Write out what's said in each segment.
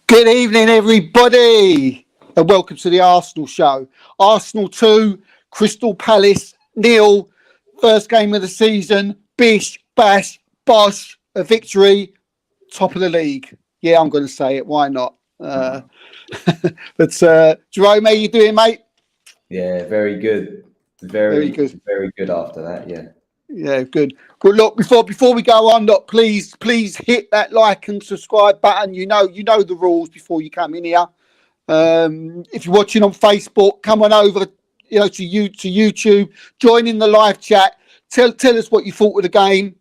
Good evening, everybody, and welcome to the Arsenal show. Arsenal 2, Crystal Palace 0. First game of the season. Bish, bash, bosh. A victory. Top of the league. Yeah, I'm going to say it. Why not? But Jerome, how you doing, mate? Yeah, very good. Very good. Very good after that, yeah. Yeah, good. Well, look, before we go on, look, please hit that like and subscribe button. You know the rules before you come in here. If you're watching on Facebook, come on over, to YouTube, join in the live chat. Tell us what you thought of the game.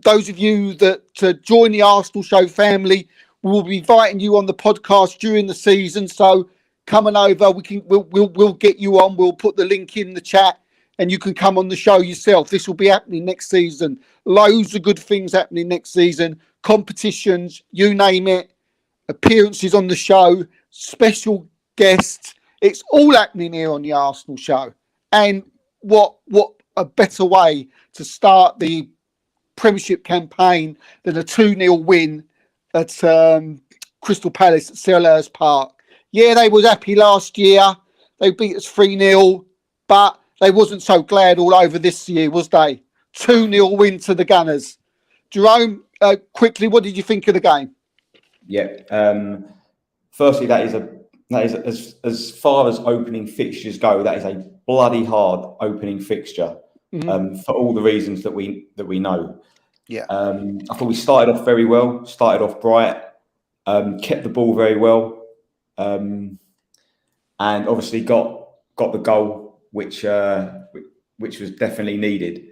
Those of you that join the Arsenal show family, we will be inviting you on the podcast during the season. So come on over. We'll get you on. We'll put the link in the chat, and you can come on the show yourself. This will be happening next season. Loads of good things happening next season. Competitions, you name it. Appearances on the show, special guests. It's all happening here on the Arsenal show. And what a better way to start the Premiership campaign than a 2-0 win at Crystal Palace at Selhurst Park. Yeah, they was happy last year. They beat us 3-0, but they wasn't so glad all over this year, was they? 2-0 win to the Gunners. Jerome, quickly, what did you think of the game? Yeah. Firstly, that is as far as opening fixtures go, that is a bloody hard opening fixture. For all the reasons that we know. Yeah. I thought we started off very well, started off bright, kept the ball very well, and obviously got the goal, which was definitely needed.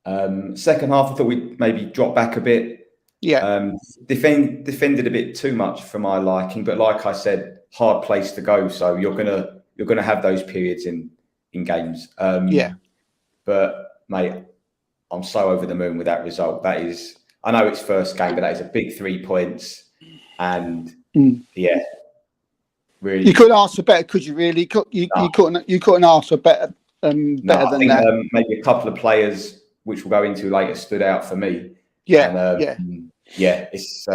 Second half, I thought we maybe dropped back a bit. Yeah. Defended a bit too much for my liking, but like I said, hard place to go. So you're gonna have those periods in games. Yeah. But mate, I'm so over the moon with that result. That is, I know it's first game, but that is a big 3 points. And yeah, really, you couldn't ask for better, could you? Really, you couldn't ask for better. I than think, that. Maybe a couple of players, which we'll go into later, stood out for me. Yeah, It's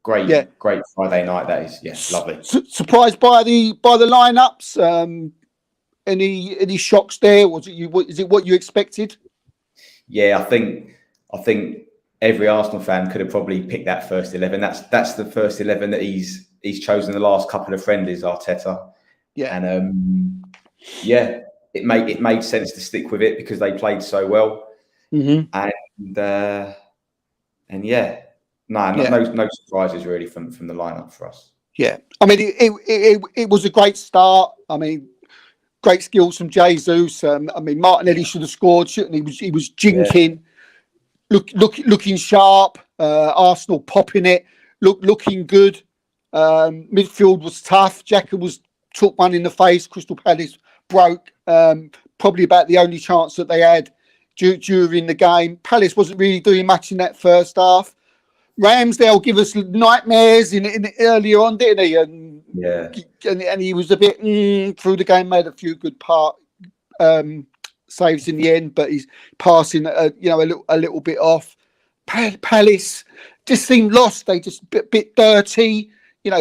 great. Yeah. Great Friday night. That is, lovely. Surprised by the lineups. Any shocks there? Is it what you expected? Yeah, I think every Arsenal fan could have probably picked that first 11. That's the first 11 that he's chosen the last couple of friendlies, Arteta. Yeah, and it made sense to stick with it because they played so well. No surprises really from the lineup for us. Yeah, I mean it was a great start. I mean, great skills from Jesus. Martinelli should have scored, shouldn't he? He was jinking, looking sharp. Arsenal popping it, looking good. Midfield was tough. Xhaka took one in the face. Crystal Palace broke. Probably about the only chance that they had during the game. Palace wasn't really doing much in that first half. Ramsdale give us nightmares in earlier on, didn't he? And he was a bit through the game. Made a few good saves in the end, but he's passing a little bit off. Palace just seemed lost. They just a bit dirty.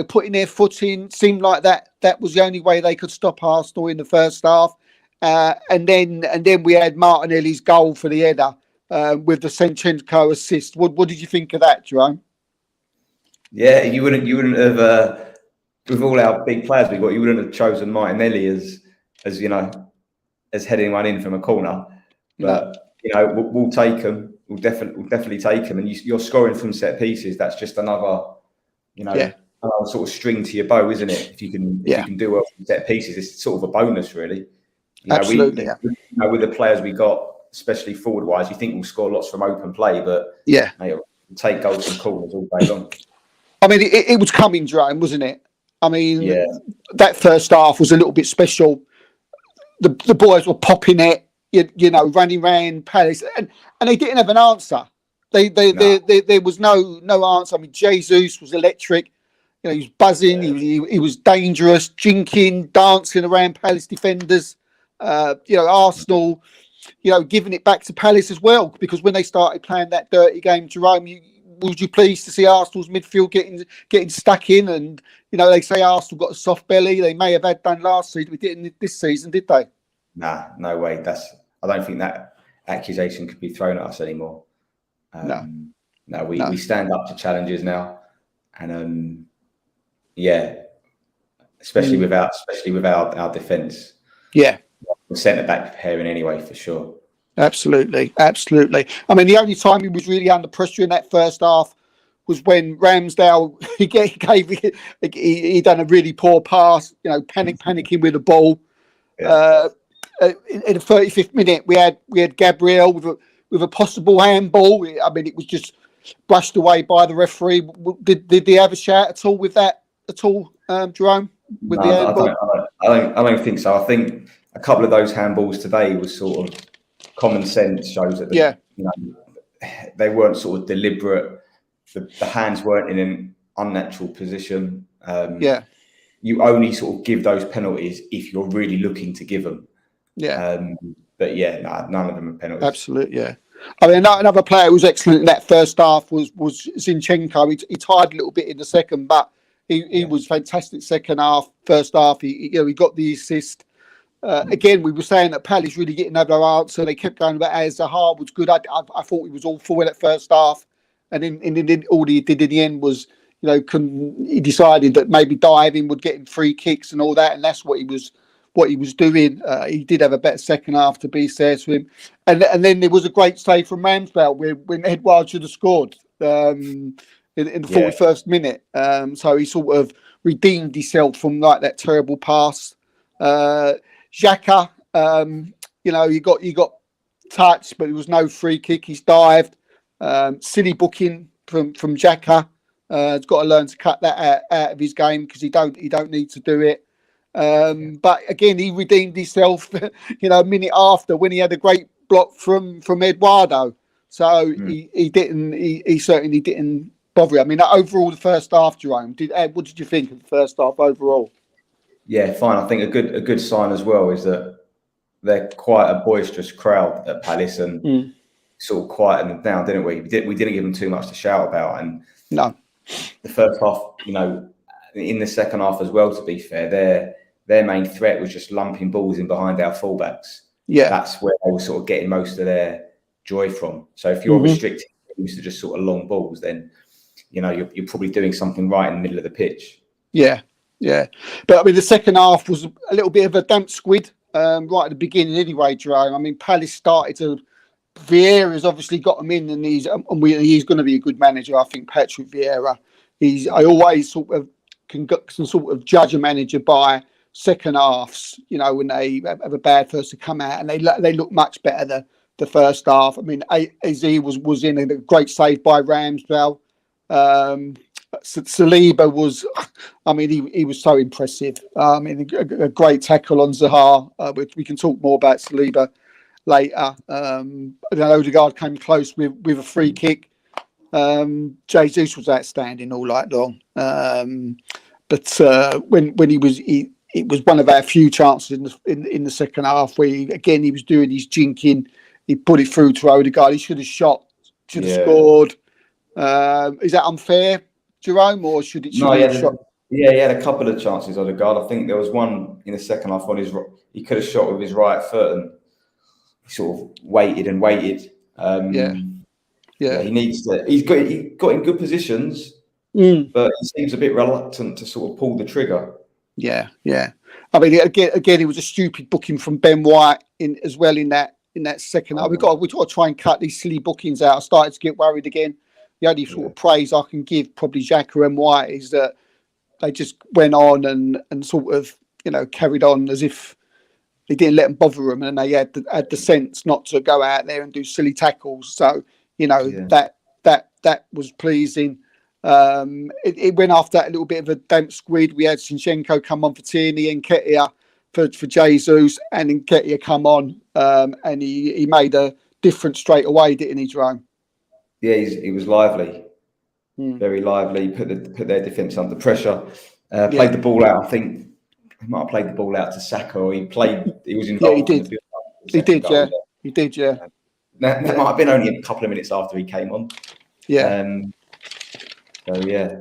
Putting their foot in. Seemed like that was the only way they could stop Arsenal in the first half. And then we had Martinelli's goal for the header. With the Zinchenko assist. What did you think of that, Jerome? Yeah, you wouldn't have with all our big players we got, you wouldn't have chosen Martinelli as heading one in from a corner. But we'll take them. We'll definitely take them. And you're scoring from set pieces. That's just another another sort of string to your bow, isn't it? If you can do well from set pieces, it's sort of a bonus, really. Absolutely. With the players we got, especially forward-wise, you think we'll score lots from open play, but we'll take goals from corners all day long. I mean, it was coming, Jerome, wasn't it? I mean, that first half was a little bit special. The boys were popping it, running around Palace, and they didn't have an answer. There was no answer. I mean, Jesus was electric. He was buzzing. He was dangerous, jinking, dancing around Palace defenders. Arsenal, giving it back to Palace as well, because when they started playing that dirty game, Jerome, was you pleased to see Arsenal's midfield getting stuck in? And they say Arsenal got a soft belly. They may have had done last season. We didn't this season, did they? Nah, no way. I don't think that accusation could be thrown at us anymore. No, we stand up to challenges now, and especially with our defence. Yeah, the centre back pairing anyway, for sure. Absolutely. I mean, the only time he was really under pressure in that first half was when Ramsdale he done a really poor pass. Panicking with the ball. Yeah. In the 35th minute, we had Gabriel with a possible handball. I mean, it was just brushed away by the referee. Did he have a shout at all with that at all, Jerome? With the handball? I don't think so. I think a couple of those handballs today was sort of common sense, shows that they weren't sort of deliberate. The hands weren't in an unnatural position. You only sort of give those penalties if you're really looking to give them. But none of them are penalties. Absolutely, yeah. I mean, another player who was excellent in that first half was Zinchenko. He tired a little bit in the second, but he was fantastic second half. First half, he got the assist. Again, we were saying that Palace really getting over our answer. They kept going about Zaha was good. I thought he was all for in that first half, and then all he did in the end was he decided that maybe diving would get him free kicks and all that, and that's what he was doing. He did have a better second half, to be fair to him, and then there was a great save from Ramsdale when Edouard should have scored in the 41st minute. So he sort of redeemed himself from that terrible pass. Xhaka, he got touched, but there was no free kick. He's dived. Silly booking from Xhaka. He's got to learn to cut that out of his game because he don't need to do it. But again, he redeemed himself. A minute after when he had a great block from Eduardo. So he certainly didn't bother. I mean, overall, the first half, Jerome. What did you think of the first half overall? Yeah, fine. I think a good sign as well is that they're quite a boisterous crowd at Palace and sort of quietened them down, didn't we? We didn't give them too much to shout about. And no, the first half, in the second half as well, to be fair, their main threat was just lumping balls in behind our fullbacks. Yeah, that's where they were sort of getting most of their joy from. So if you're restricting teams to just sort of long balls, then you're probably doing something right in the middle of the pitch. Yeah, but I mean, the second half was a little bit of a damp squid right at the beginning anyway, Jerome. I mean, Palace started to... Vieira's obviously got him in, and he's going to be a good manager, I think, Patrick Vieira. I always sort of can sort of judge a manager by second halves, when they have a bad first to come out, and they look much better the first half. I mean, AZ was in a great save by Ramsdale. Saliba was, I mean, he was so impressive. I mean, a great tackle on Zaha, which we can talk more about Saliba later. Odegaard came close with a free kick. Jesus was outstanding all night long. But when it was one of our few chances in the second half where he was doing his jinking. He put it through to Odegaard. He should have scored. Is that unfair, Jerome, or should he have shot? Yeah, he had a couple of chances, Odegaard. I think there was one in the second half on he could have shot with his right foot and he sort of waited. He needs to. He got in good positions, but he seems a bit reluctant to sort of pull the trigger. Yeah. I mean, again, it was a stupid booking from Ben White in that second half. We've got to try and cut these silly bookings out. I started to get worried again. The only sort of praise I can give probably Xhaka and White is that they just went on and sort of carried on as if they didn't let them bother them, and they had the sense not to go out there and do silly tackles. So that was pleasing. It went after that a little bit of a damp squid. We had Zinchenko come on for Tierney and Nketiah for Jesus, and Nketiah come on and he made a difference straight away, didn't he, Jerome? Yeah, he was lively, very lively. Put their defence under pressure. Played the ball out. I think he might have played the ball out to Saka. Or he was involved. Yeah, he did. Yeah. That might have been only a couple of minutes after he came on. Yeah. So yeah.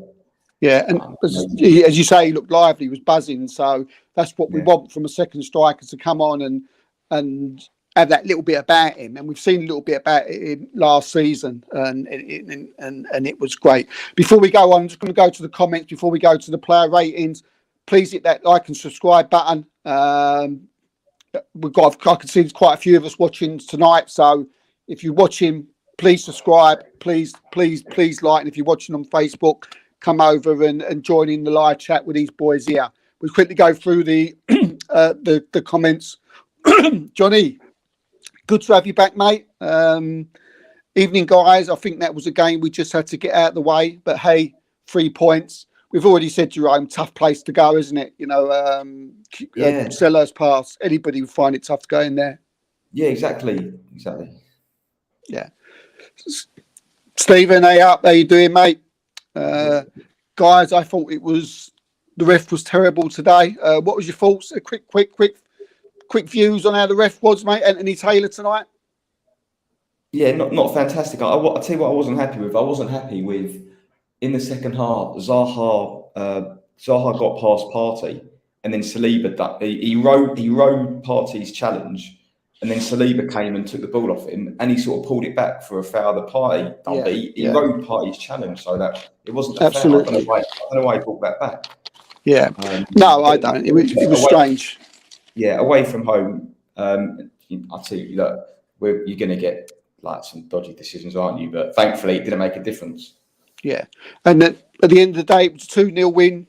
Yeah, and as you say, he looked lively, he was buzzing. So that's what we want from a second striker, to come on and have that little bit about him. And we've seen a little bit about it last season, and it was great. Before we go on, I'm just going to go to the comments before we go to the player ratings. Please hit that like and subscribe button. I can see there's quite a few of us watching tonight. So if you're watching, please subscribe. Please like. And if you're watching on Facebook, come over and join in the live chat with these boys here. We'll quickly go through the comments. Johnny, good to have you back, mate. Evening, guys. I think that was a game we just had to get out of the way. But hey, 3 points. We've already said, Jerome, tough place to go, isn't it? You know, Selhurst Pass. Anybody would find it tough to go in there. Yeah, exactly. Yeah. Stephen, hey up. How you doing, mate? Guys, I thought the ref was terrible today. What was your thoughts? Quick views on how the ref was, mate. Anthony Taylor tonight. Yeah, not fantastic. I'll tell you what I wasn't happy with. I wasn't happy with, in the second half, Zaha got past Partey, and then Saliba he rode Partey's challenge, and then Saliba came and took the ball off him, and he sort of pulled it back for a foul. The Partey he rode Partey's challenge, so that it wasn't a absolutely foul. I don't know why he pulled that back. Yeah, no, I don't. It was strange. Yeah, away from home, I'll tell you, look, you're going to get like some dodgy decisions, aren't you? But thankfully, it didn't make a difference. Yeah, and at the end of the day, it was a 2-0 win.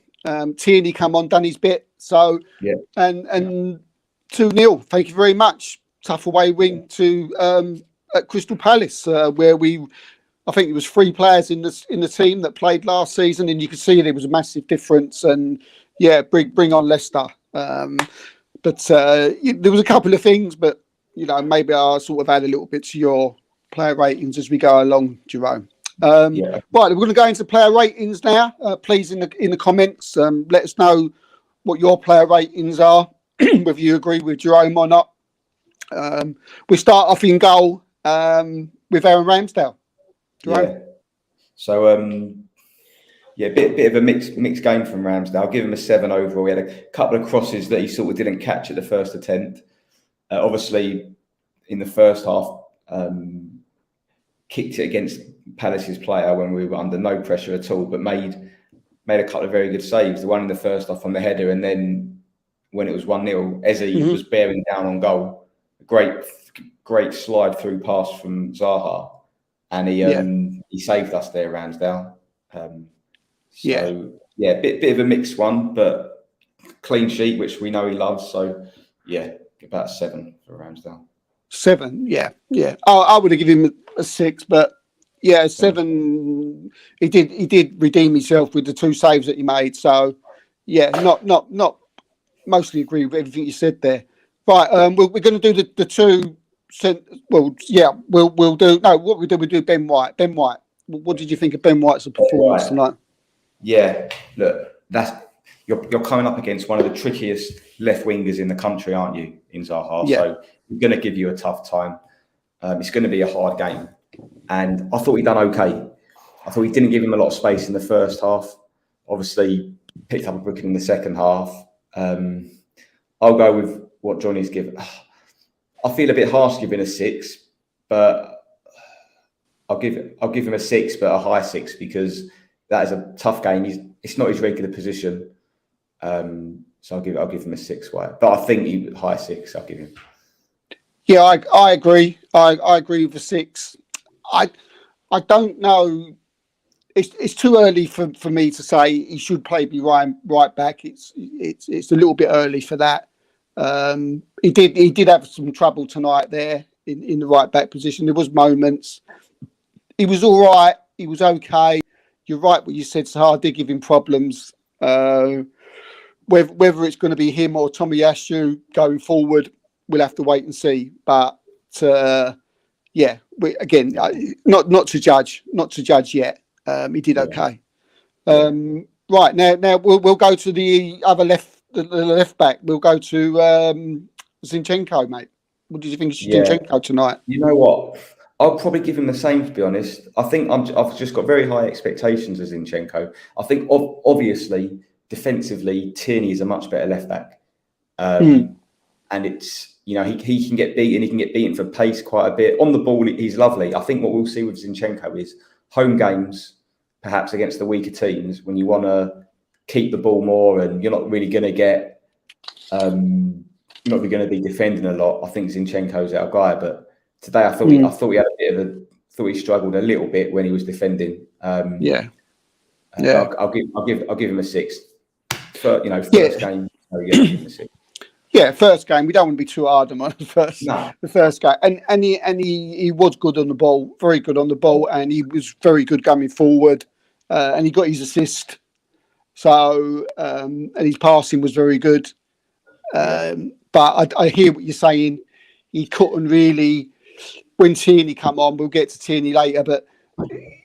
Tierney come on, done his bit. So yeah, and 2-0. Thank you very much. Tough away win to at Crystal Palace, where I think it was 3 players in the team that played last season, and you could see there was a massive difference. And yeah, bring on Leicester. But there was a couple of things, but you know, maybe I'll sort of add a little bit to your player ratings as we go along, Jerome. Right, we're going to go into player ratings now. Please in the comments, let us know what your player ratings are, whether you agree with Jerome or not. We start off in goal with Aaron Ramsdale. Jerome? Yeah. So bit of a mixed game from Ramsdale. I'll give him a 7 overall. He had a couple of crosses that he sort of didn't catch at the first attempt. Obviously, in the first half, kicked it against Palace's player when we were under no pressure at all, but made a couple of very good saves. The one in the first half on the header, and then when it was 1-0, Eze was bearing down on goal. Great slide through pass from Zaha, and he saved us there, Ramsdale. Bit of a mixed one, but clean sheet, which we know he loves. So yeah, about 7 for Ramsdale. 7, yeah. I would have given him a 6, but yeah, 7. He did redeem himself with the 2 saves that he made. So yeah, not mostly agree with everything you said there. Right, we're going to do the 2. We'll do. No, what we do Ben White. Ben White. What did you think of Ben White's performance tonight? Yeah, look, you're coming up against one of the trickiest left wingers in the country, aren't you, in Zaha? Yeah. So we're going to give you a tough time. It's going to be a hard game. And I thought he done okay. I thought he didn't give him a lot of space in the first half. Obviously, picked up a booking in the second half. I'll go with what Johnny's given. I feel a bit harsh giving a 6, but I'll give him a 6, but a high 6, because that is a tough game. It's not his regular position. So I'll give him a 6. But I think high 6. I'll give him. Yeah, I agree. I agree with the 6. I don't know. It's too early for me to say he should play right back. It's a little bit early for that. He did have some trouble tonight there in the right back position. There was moments. He was all right. He was okay. You're right what you said, Sahar did give him problems. Whether it's going to be him or Tomiyasu going forward, we'll have to wait and see. But not to judge yet. He did okay. Right now we'll go to the other left back. We'll go to Zinchenko, mate. What did you think of Zinchenko tonight? You know what? I'll probably give him the same, to be honest. I think I've just got very high expectations of Zinchenko. I think obviously defensively, Tierney is a much better left back, and it's he can get beaten. He can get beaten for pace quite a bit on the ball. He's lovely. I think what we'll see with Zinchenko is home games, perhaps against the weaker teams, when you want to keep the ball more and you're not really going to get, you're not really going to be defending a lot. I think Zinchenko's our guy, but today I thought he had a bit of thought he struggled a little bit when he was defending. I'll give him a 6. First game. I'll give him a 6. Yeah, first game. We don't want to be too hard on the first game. And he was good on the ball, very good on the ball, and he was very good going forward. And he got his assist. So and his passing was very good. But I hear what you're saying. He couldn't really, when Tierney come on, we'll get to Tierney later, but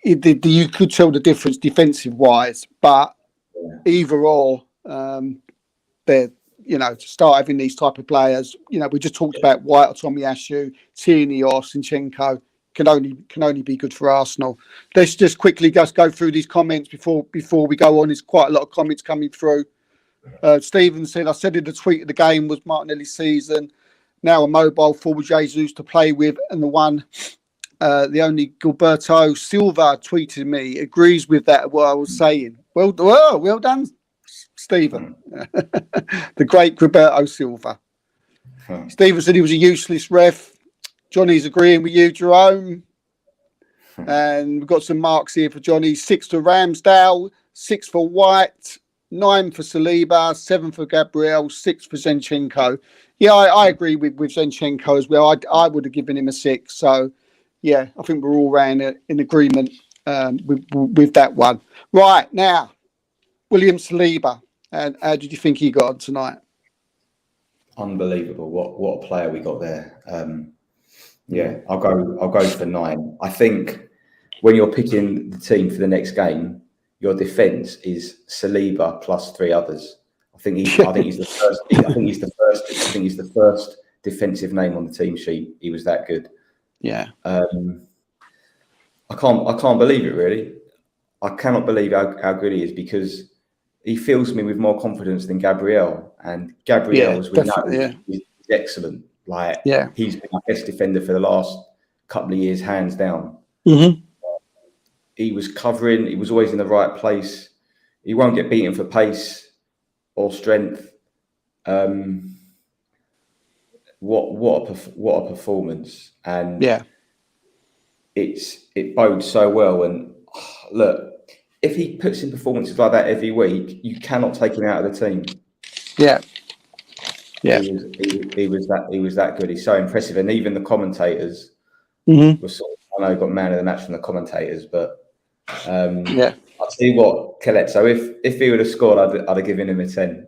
you could tell the difference defensive wise. But either or, they're, to start having these type of players, we just talked about White or Tomiyasu, Tierney or Zinchenko can only be good for Arsenal. Let's just quickly go through these comments before we go on. There's quite a lot of comments coming through. Stephen said, I said in the tweet of the game was Martinelli's season. Now a mobile forward Jesus to play with, and the only Gilberto Silva tweeted me, agrees with that what I was saying. Well done, Stephen. The great Gilberto Silva. Stephen said he was a useless ref. Johnny's agreeing with you, Jerome. And we've got some marks here for Johnny. 6 for Ramsdale, 6 for White, 9 for Saliba, 7 for Gabriel, 6 for Zinchenko. Yeah, I agree with Zinchenko as well. I would have given him a 6. So, yeah, I think we're all round in agreement with that one. Right, now, William Saliba. And how did you think he got on tonight? Unbelievable! What a player we got there. I'll go for 9. I think when you're picking the team for the next game, your defence is Saliba plus 3 others. I think he's the first. I think he's the first defensive name on the team sheet. He was that good. Yeah. I can't believe it, really. I cannot believe how good he is, because he fills me with more confidence than Gabriel. And Gabriel, as we know, is excellent. He's been our best defender for the last couple of years, hands down. Mm-hmm. He was covering. He was always in the right place. He won't get beaten for pace or strength. What a performance! And it bodes so well. And look, if he puts in performances like that every week, you cannot take him out of the team. Yeah. He was that good. He's so impressive, and even the commentators were sort of, I know, got man of the match from the commentators, but I'll tell you what, Caletto, if he would have scored, I'd have given him a 10.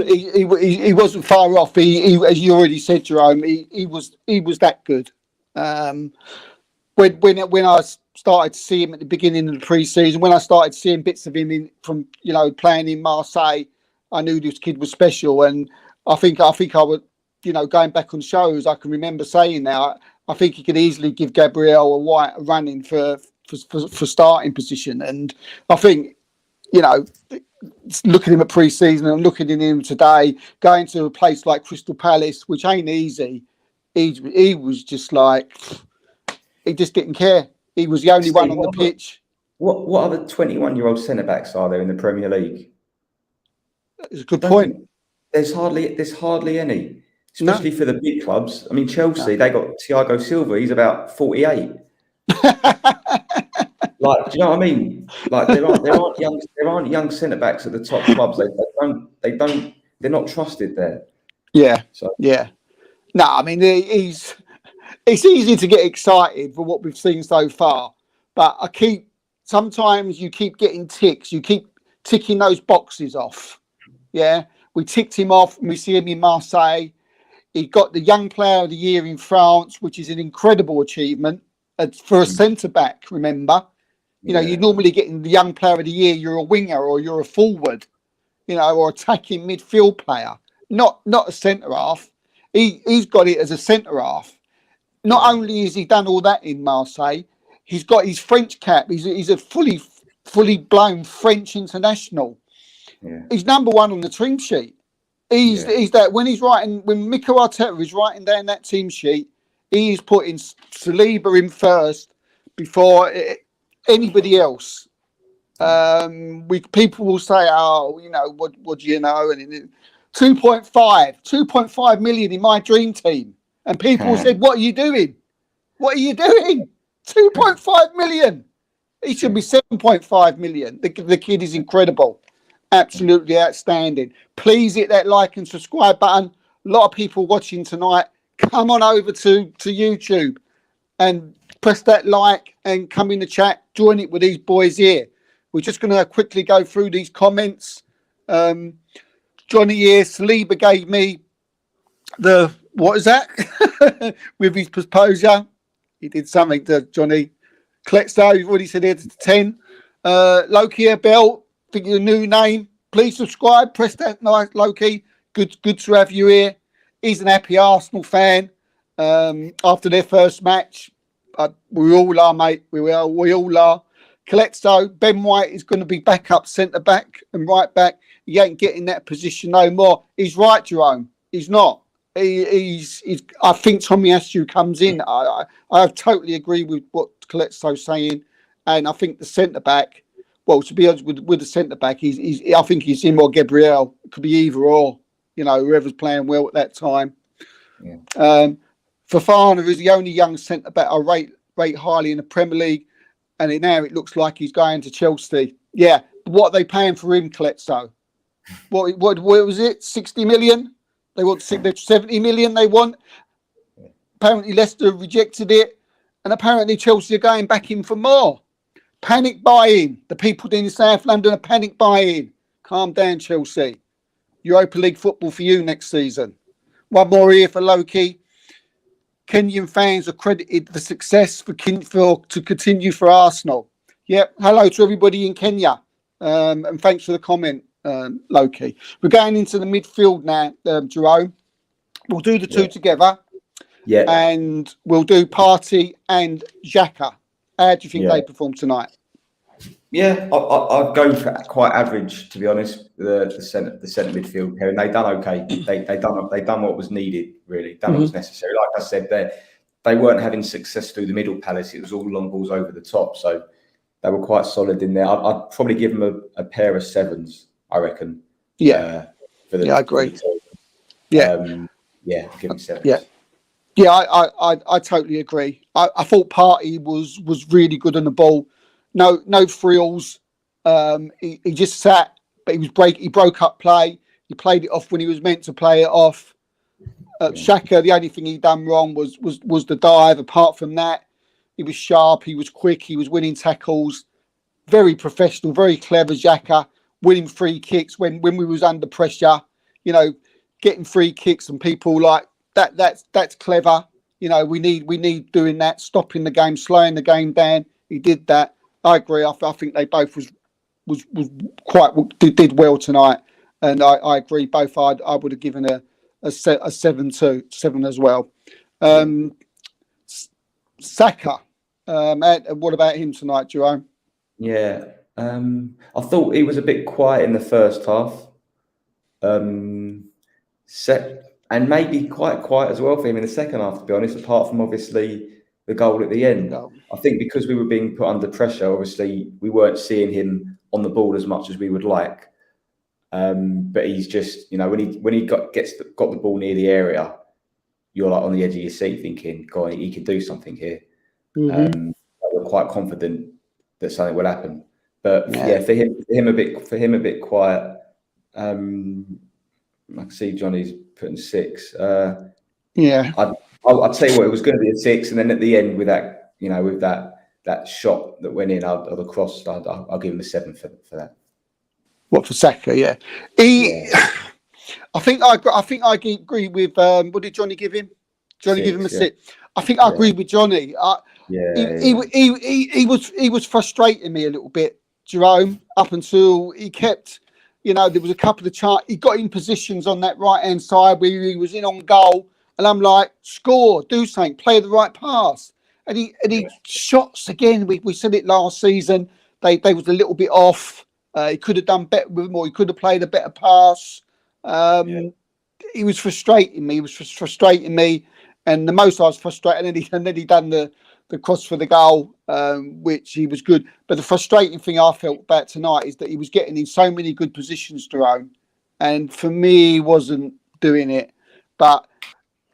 he wasn't far off. He as you already said, Jerome, he was that good. When I started to see him at the beginning of the pre-season, when I started seeing bits of him from playing in Marseille, I knew this kid was special. And I think I would, going back on shows, I can remember saying that I think he could easily give Gabriel or White a run-in for starting position. And I think, looking at him at pre-season and looking at him today, going to a place like Crystal Palace, which ain't easy, he was just like, he just didn't care. He was the only one on the pitch. What other 21-year-old centre-backs are there in the Premier League? It's a good point. There's hardly any, especially for the big clubs. I mean, Chelsea, they got Thiago Silva. He's about 48. Do you know what I mean? There aren't young centre backs at the top clubs. They're not trusted there. Yeah. So yeah. No, I mean it's easy to get excited for what we've seen so far, but sometimes you keep getting ticks. You keep ticking those boxes off. Yeah, we ticked him off. We see him in Marseille. He got the Young Player of the Year in France, which is an incredible achievement for a centre back. Remember. You're normally getting the Young Player of the Year. You're a winger or you're a forward, or attacking midfield player, not a centre half. He's got it as a centre half. not only has he done all that in Marseille, he's got his French cap. He's a fully blown French international. Yeah. He's number one on the team sheet. He's that when Mikel Arteta is writing down that team sheet, he's putting Saliba in first before anybody else. People will say, "Oh, what do you know?" And 2.5 million in my dream team, and people said, "What are you doing? What are you doing? 2.5 million? He should be 7.5 million." The kid is incredible. Absolutely outstanding. Please hit that like and subscribe button. A lot of people watching tonight. Come on over to YouTube and press that like and come in the chat. Join it with these boys here. We're just going to quickly go through these comments. Johnny here, Saliba gave me what is that? With his proposal. He did something to Johnny. Kletso, you've already said here to 10. Loki Bell. Think your new name. Please subscribe. Press that nice Loki. Good to have you here. He's an happy Arsenal fan. After their first match, we all are, mate. We all are. Coletso, Ben White is going to be back up centre back and right back. He ain't getting that position no more. He's right, Jerome. He's not. He's. I think Tommy Astu comes in. I totally agree with what Coletso's saying, and I think the centre back. Well, to be honest with the centre back, I think he's him or Gabriel. It could be either or. Whoever's playing well at that time. Yeah. Fofana is the only young centre back I rate highly in the Premier League, and now it looks like he's going to Chelsea. Yeah, what are they paying for him, Coletso? What was it? 60 million? They want 70 million. They want. Apparently Leicester rejected it, and apparently Chelsea are going back in for more. Panic buying. The people in South London are panic buying. Calm down, Chelsea. Europa League football for you next season. One more here for Loki. Kenyan fans are credited the success to continue for Arsenal. Yep. Hello to everybody in Kenya. And thanks for the comment, Loki. We're going into the midfield now, Jerome. We'll do the two together. Yeah. And we'll do Partey and Xhaka. How do you think they perform tonight? Yeah, I'd go for quite average, to be honest. The centre midfield here, and they done okay. They done what was needed, really. Done what was necessary. Like I said, they weren't having success through the middle palace. It was all long balls over the top, so they were quite solid in there. I'd probably give them a pair of sevens, I reckon. Yeah, I agree. Yeah, give them sevens. Yeah, I totally agree. I thought Partey was really good on the ball. No frills. He just sat, but he broke up play. He played it off when he was meant to play it off. Xhaka, the only thing he done wrong was the dive. Apart from that, he was sharp. He was quick. He was winning tackles. Very professional, very clever. Xhaka winning free kicks when we was under pressure. Getting free kicks and people like that. That's clever. We need doing that. Stopping the game, slowing the game down. He did that. I agree. I think they both did well tonight, and I agree. Both I would have given a 7 as well. Saka, what about him tonight, Jerome? Yeah, I thought he was a bit quiet in the first half. And maybe quite quiet as well for him in the second half, to be honest, apart from obviously the goal at the end. I think because we were being put under pressure, obviously we weren't seeing him on the ball as much as we would like. But he's just, when he got the ball near the area, you're like on the edge of your seat thinking, God, he could do something here. We're quite confident that something will happen. But for him a bit quiet. I can see Johnny's putting 6. I'd say it was going to be a 6, and then at the end with that, with that shot that went in of the cross, I'll give him a 7 for that. What, for Saka? Yeah, I think I agree with what did Johnny give him? Johnny give him a 6. I think I agree with Johnny. He was frustrating me a little bit, Jerome, up until he kept. There was a couple of he got in positions on that right hand side where he was in on goal, And I'm like, score, do something, play the right pass. And he shots again. We said it last season. They was a little bit off. He could have done better with more. He could have played a better pass. He was frustrating me. And the most I was frustrated. And then he done the cross for the goal, which he was good. But the frustrating thing I felt about tonight is that he was getting in so many good positions, Jerome. And for me, he wasn't doing it. But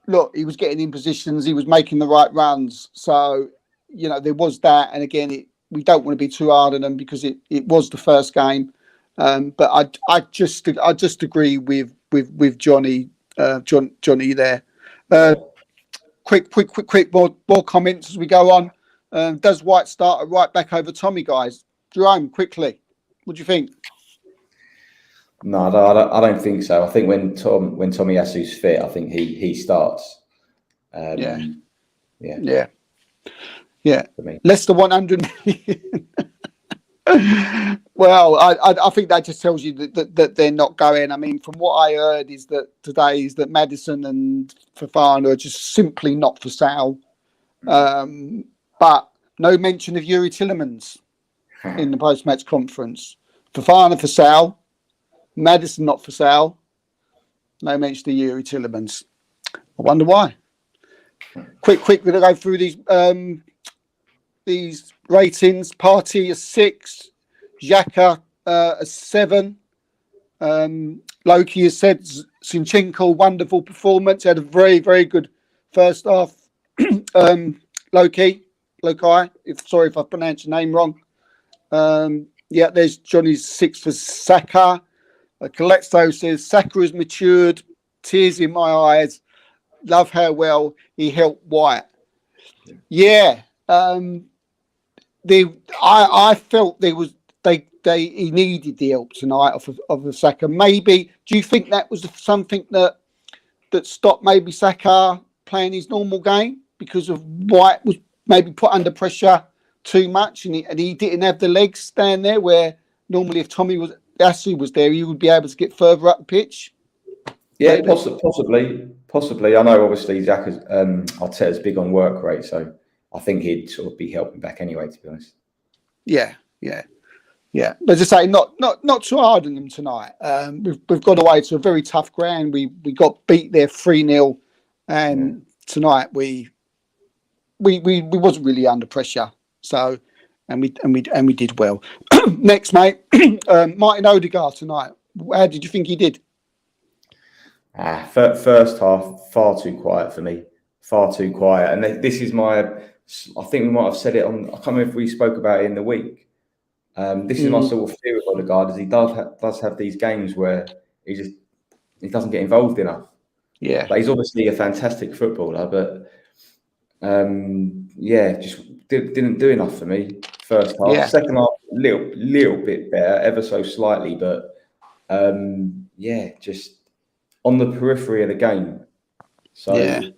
look, he was getting in positions. He was making the right runs. So, there was that. And again, we don't want to be too hard on them because it was the first game. But I just agree with Johnny, Johnny there. Quick, more comments as we go on. Does White start right back over Tommy, guys? Jerome, quickly, what do you think? No, I don't think so. I think when Tommy Yasu's fit, I think he starts. Yeah. For me. Less than 100 million. Well, I think that just tells you that they're not going. I mean, from what I heard is that Maddison and Fofana are just simply not for sale. But no mention of Yuri Tillemans in the post-match conference. Fofana for sale, Maddison not for sale. No mention of Yuri Tillemans. I wonder why. Quick, we're gonna go through these ratings. Partey a 6, Xhaka a 7. Loki has said Zinchenko, wonderful performance. Had a very, very good first half. Loki, sorry if I pronounced your name wrong. There's Johnny's 6 for Saka. Calexto says Saka has matured. Tears in my eyes. Love how well he helped White. Yeah. I felt he needed the help tonight of Saka. Maybe do you think that was something that stopped maybe Saka playing his normal game because of White was maybe put under pressure too much and he didn't have the legs stand there where normally if Yasu was there he would be able to get further up the pitch? Yeah, possibly. I know obviously Arteta's big on work rate, so I think he'd sort of be helping back anyway, to be honest. Yeah. But as I say, not too hard on them tonight. We've got away to a very tough ground. We got beat there 3-0, and tonight we wasn't really under pressure. So, and we did well. Next, mate, Martin Odegaard tonight. How did you think he did? First half far too quiet for me. Far too quiet, and this is I think we might have said it on. I can't remember if we spoke about it in the week. This is my sort of fear with Odegaard, is he does have these games where he doesn't get involved enough. Yeah, but he's obviously a fantastic footballer, but just didn't do enough for me. First half, second half, little bit better, ever so slightly, but just on the periphery of the game. So I'll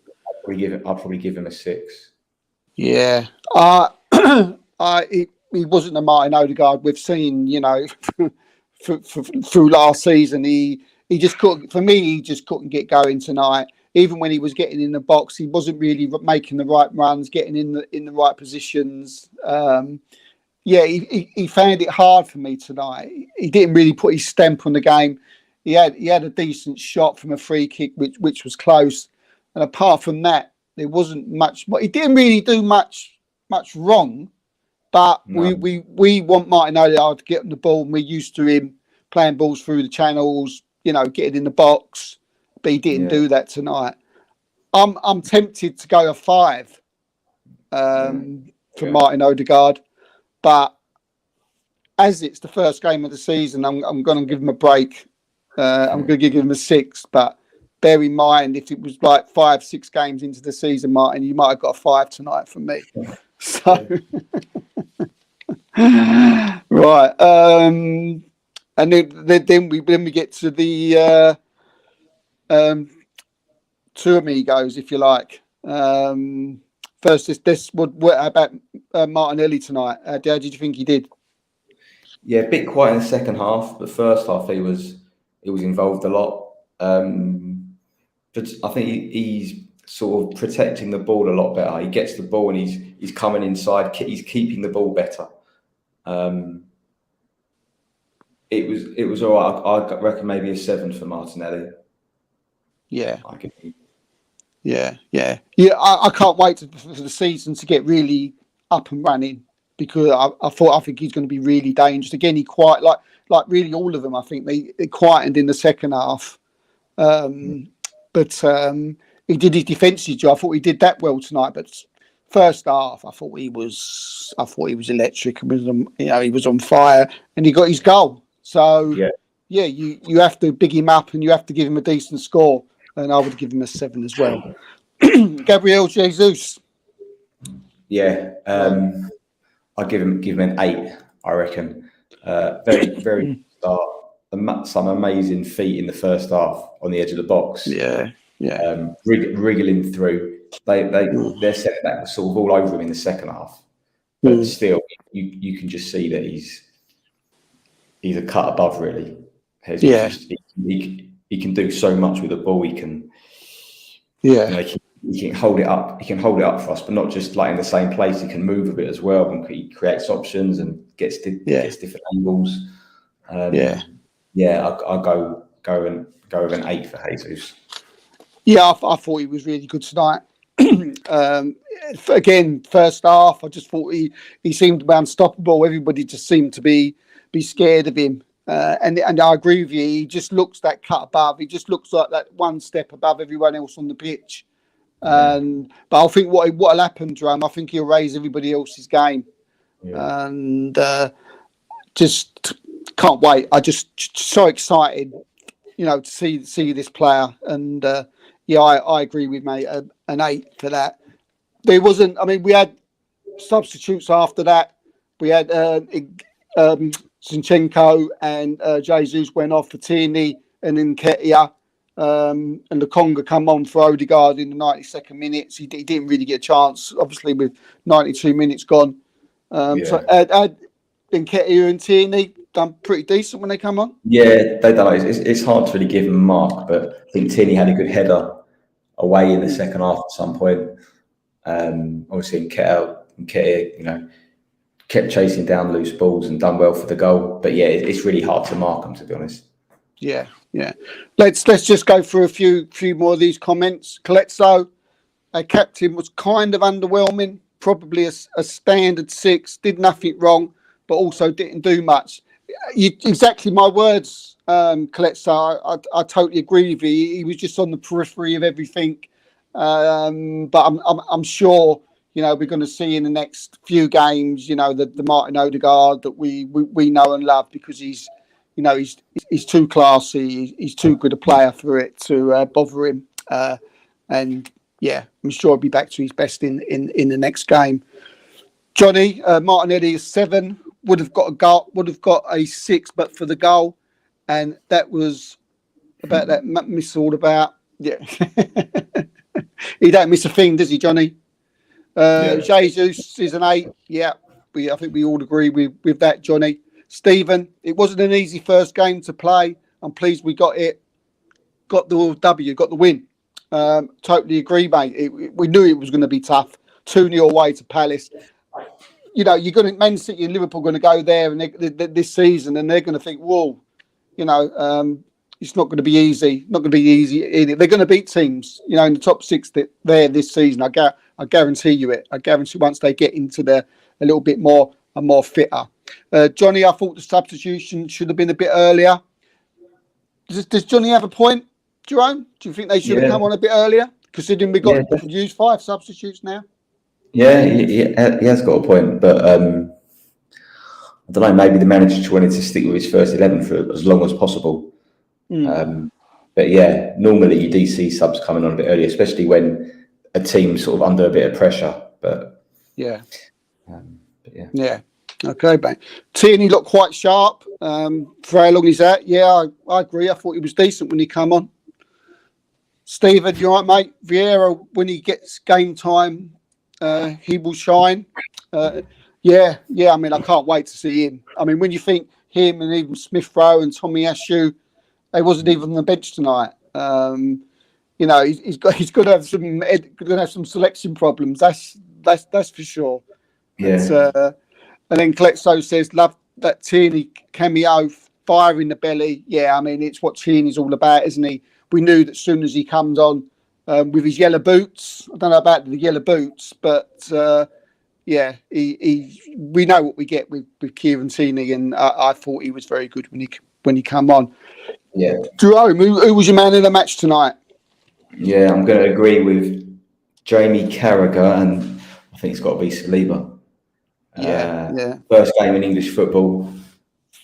probably give him a 6. Yeah, he wasn't a Martin Odegaard we've seen, through last season. He just couldn't. For me, he just couldn't get going tonight. Even when he was getting in the box, he wasn't really making the right runs, getting in the right positions. He found it hard for me tonight. He didn't really put his stamp on the game. He had a decent shot from a free kick, which was close. And apart from that, there wasn't much. But he didn't really do much wrong. But no. we want Martin Odegaard to get on the ball, and we're used to him playing balls through the channels, getting in the box. But he didn't do that tonight. I'm tempted to go a 5 for Martin Odegaard, but as it's the first game of the season, I'm going to give him a break. I'm going to give him a 6, but bear in mind, if it was like 5-6 games into the season, Martin, you might have got a 5 tonight from me. So, right. And then we get to the two amigos, if you like. First, what about Martinelli tonight? How did you think he did? Yeah, a bit quiet in the second half, but first half he was involved a lot. But I think sort of protecting the ball a lot better. He gets the ball and he's coming inside. He's keeping the ball better. It was all right. I reckon maybe a 7 for Martinelli. Yeah. Yeah. I can't wait for the season to get really up and running, because I think he's going to be really dangerous. Again, he quite like really all of them. I think they quietened in the second half, but he did his defensive job. I thought he did that well tonight. But first half, I thought he was electric. He was on fire, and he got his goal. So yeah, you have to big him up, and you have to give him a decent score. And I would give him a 7 as well. Gabriel Jesus. Yeah, I'll give him an 8. I reckon. Very very start. Some amazing feet in the first half on the edge of the box. Yeah. Wriggling through. Their set back was sort of all over him in the second half, but still, you can just see that he's a cut above, really. He can do so much with the ball. He can, he can hold it up. He can hold it up for us, but not just like in the same place. He can move a bit as well, and he creates options and gets different angles. I'll go with an 8 for Jesus. Yeah, I thought he was really good tonight. Again, first half, I just thought he seemed to be unstoppable. Everybody just seemed to be scared of him. And I agree with you. He just looks that cut above. He just looks like that one step above everyone else on the pitch. But I think what'll happen, Drum, I think he'll raise everybody else's game. Yeah. And just can't wait. I just so excited, to see this player. And I agree with mate. An 8 for that. There wasn't. I mean, we had substitutes after that. We had Zinchenko and Jesus went off for Tierney and Nketiah, and the Conga come on for Odegaard in the 92nd minutes. He didn't really get a chance, obviously, with 92 minutes gone. So Nketiah and Tierney done pretty decent when they come on. Yeah, they done. It's hard to really give them a mark, but I think Tierney had a good header away in the second half at some point. Obviously, Nketiah, kept chasing down loose balls and done well for the goal. But yeah, it's really hard to mark them, to be honest. Yeah. Let's just go through a few more of these comments. Coletso, our captain, was kind of underwhelming. Probably a standard 6. Did nothing wrong, but also didn't do much. Exactly my words, Coletso. I totally agree with you. He was just on the periphery of everything. But I'm sure. We're going to see in the next few games, the Martin Odegaard that we know and love, because he's too classy. He's too good a player for it to bother him. And yeah, I'm sure he'll be back to his best in the next game. Johnny, Martinelli is 7. Would have got a goal. Would have got a 6, but for the goal, and that was about that miss all about. Yeah, he don't miss a thing, does he, Johnny? Jesus is an 8. Yeah, I think we all agree with that, Johnny. Stephen, it wasn't an easy first game to play. I'm pleased we got the W, got the win. Totally agree, mate. We knew it was going to be tough. 2-0 away to Palace. You're going to Man City and Liverpool going to go there and this season, and they're going to think, whoa, it's not going to be easy. Not going to be easy. They're going to beat teams, in the top 6 there this season. I guarantee you it. I guarantee once they get into a little bit more and more fitter. Johnny, I thought the substitution should have been a bit earlier. Does Johnny have a point, Jerome? Do you think they should have come on a bit earlier, considering we got to use 5 substitutes now? Yeah, he has got a point, but I don't know. Maybe the manager just wanted to stick with his first 11 for as long as possible. But yeah, normally you do see subs coming on a bit earlier, especially when a team's sort of under a bit of pressure. But yeah. Okay, bang. Tierney looked quite sharp for how long he's at. Yeah, I agree. I thought he was decent when he come on. Stephen, you all right, mate? Vieira, when he gets game time, he will shine. Yeah. I mean, I can't wait to see him. I mean, when you think him and even Smith Rowe and Tommy Ashew, they wasn't even on the bench tonight. you know, he's got to have some selection problems. That's for sure. Yeah. And then Klexo says, love that Tierney cameo, fire in the belly. Yeah, I mean, it's what Tierney's all about, isn't he? We knew that as soon as he comes on with his yellow boots, I don't know about the yellow boots, but yeah, we know what we get with Kieran Tierney, and I thought he was very good when he come on. Yeah. Jerome, who was your man of the match tonight? Yeah, I'm going to agree with Jamie Carragher, and I think it's got to be Saliba. Yeah. First game in English football.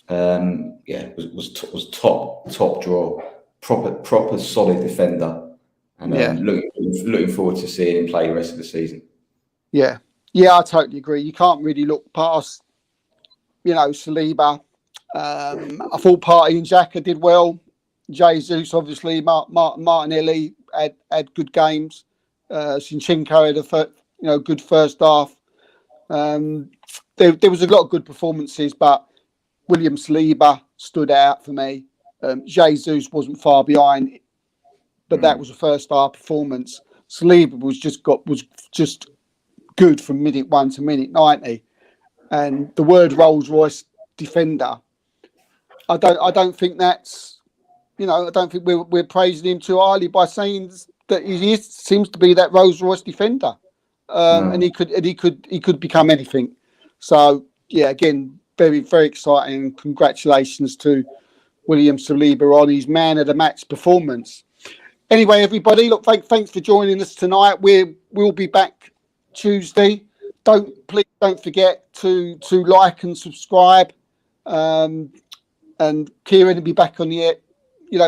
Was top draw, proper solid defender, and looking forward to seeing him play the rest of the season. Yeah, I totally agree. You can't really look past, you know, Saliba. I thought Partey and Xhaka did well. Jesus, obviously, Martinelli had good games. Zinchenko had a good first half. There was a lot of good performances, but William Saliba stood out for me. Jesus wasn't far behind, but that was a first half performance. Saliba was just good from minute 1 to minute 90, and the word Rolls Royce defender. I don't think that's, you know, I don't think we're praising him too highly by saying that he seems to be that Rolls Royce defender, and he could become anything. So yeah, again, very very exciting. Congratulations to William Saliba on his man of the match performance. Anyway, everybody, look, thanks for joining us tonight. We'll be back Tuesday. Please don't forget to like and subscribe. And Kieran will be back on the,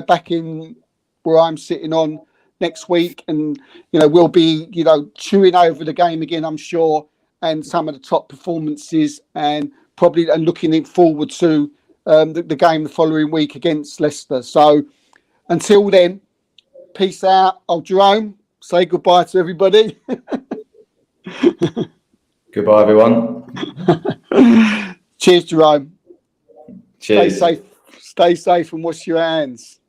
back in where I'm sitting on next week, and we'll be chewing over the game again, I'm sure, and some of the top performances, and probably looking forward to the game the following week against Leicester. So until then, peace out. Jerome, say goodbye to everybody. Goodbye, everyone. Cheers, Jerome. Cheers. Stay safe and wash your hands.